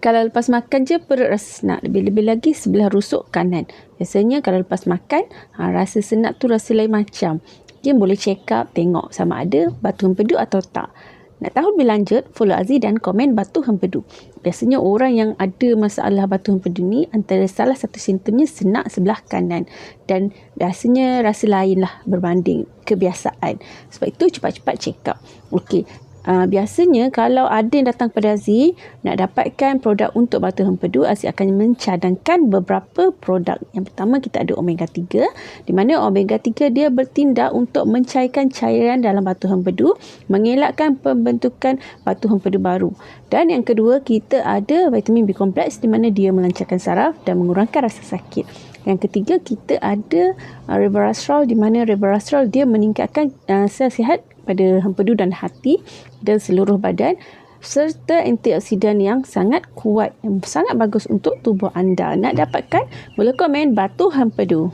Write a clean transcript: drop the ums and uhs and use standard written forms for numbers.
Kalau lepas makan je perut rasa senang. Lebih-lebih lagi sebelah rusuk kanan. Biasanya kalau lepas makan, rasa senang tu rasa lain macam. Dia boleh check up, tengok sama ada batu empedu atau tak. Nak tahu lebih lanjut, follow Aziz dan komen batu empedu. Biasanya orang yang ada masalah batu empedu ni, antara salah satu simptomnya senak sebelah kanan. Dan biasanya rasa lain lah berbanding kebiasaan. Sebab itu cepat-cepat check up. Okey. Biasanya kalau ada yang datang kepada Aziz nak dapatkan produk untuk batu empedu, Aziz akan mencadangkan beberapa produk. Yang pertama kita ada omega 3, di mana omega 3 dia bertindak untuk mencairkan cairan dalam batu empedu, mengelakkan pembentukan batu empedu baru. Dan yang kedua kita ada vitamin B kompleks, di mana dia melancarkan saraf dan mengurangkan rasa sakit. Yang ketiga kita ada resveratrol, di mana resveratrol dia meningkatkan sel sihat pada empedu dan hati dan seluruh badan, serta antioksidan yang sangat kuat, yang sangat bagus untuk tubuh anda. Nak dapatkan, boleh komen batu empedu.